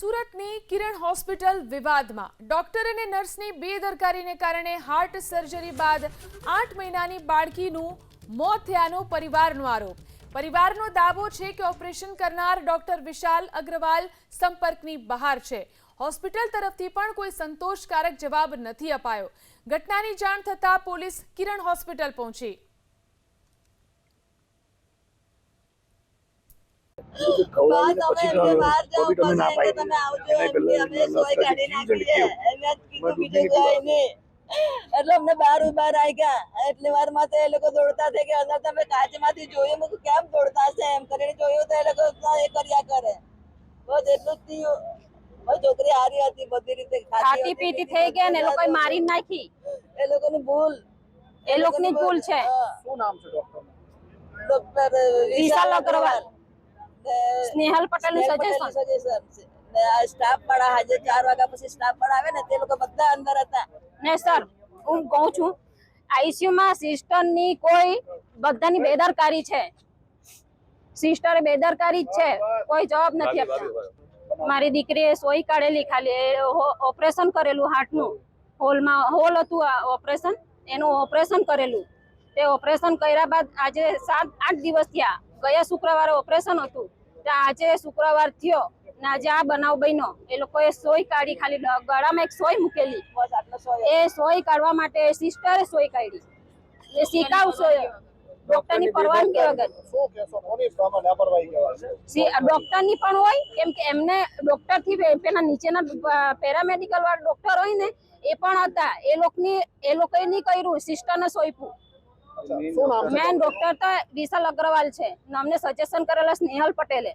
સુરતની કિરણ હોસ્પિટલ વિવાદમાં ડોક્ટર અને નર્સની બેદરકારીને કારણે હાર્ટ સર્જરી બાદ 8 મહિનાની બાળકીનું મોત થયાનો પરિવારનો આરોપ। પરિવારનો દાવો છે કે ઓપરેશન કરનાર ડોક્ટર વિશાલ અગ્રવાલ સંપર્કની બહાર છે। હોસ્પિટલ તરફથી પણ કોઈ સંતોષકારક જવાબ નથી અપાયો। ઘટનાની જાણ થતાં પોલીસ કિરણ હોસ્પિટલ પહોંચી। એટલે અમને બહાર આવી ગયા એટલે વારમાં તો એ લોકો દોડતા થઈ કે અંદર તમે કાચમાંથી જોયું મેં કેમ દોડતા છે એમ કરીને જોયું તો એ લોકો એ કર્યા કરે બસ એટલું જ થયું। મારી છોકરી હારી હતી બધી રીતે ખાતી પીતી થઈ ગયા ને એ લોકોએ મારી નાખી। એ લોકોની ભૂલ છે। શું નામ છે ડોક્ટર વિશાલ અગ્રવાલ સ્નેહલ પટેલ નું સજેશન સ્ટાફ વાળા આજે 4 વાગ્યા પછી સ્ટાફ વાળા આવે ને તે લોકો બધા અંદર હતા ને સર હું કહું છું આઈસીયુ માં સિસ્ટર ની કોઈ બધાની બેદરકારી છે। સિસ્ટરે બેદરકારી છે, કોઈ જવાબ નથી આપતા। મારી દીકરીએ સોઈ કાઢેલી, ખાલી ઓપરેશન કરેલું હાર્ટનું હોલમાં હોલ હતું ઓપરેશન એનું ઓપરેશન કરેલું। તે ઓપરેશન કર્યા બાદ આજે 7-8 દિવસ થયા। ગયા શુક્રવારે ઓપરેશન હતું, આજે શુક્રવાર થયો ને આજે આ બનાવ બન્યો। એ લોકોએ સોઈ કાઢી, ખાલી ગળામાં એક સોઈ મૂકેલી, એ સોઈ કાઢવા માટે સિસ્ટરે સોઈ કાઢી। એ શિકાવ સોઈ ડોક્ટરની પરવાનગી વગર ડોક્ટરની પણ હોય, કેમ કે એમને ડોક્ટર થી પેલા નીચેના પેરામેડિકલ વાળા ડોક્ટર હોય ને એ પણ હતા। એ લોકોએ નહીં કર્યું, સિસ્ટરને સોંપ્યું। મેન ડોક્ટર તો વિશાલ અગ્રવાલ છે, અમને સજેશન કરેલા સ્નેહલ પટેલે।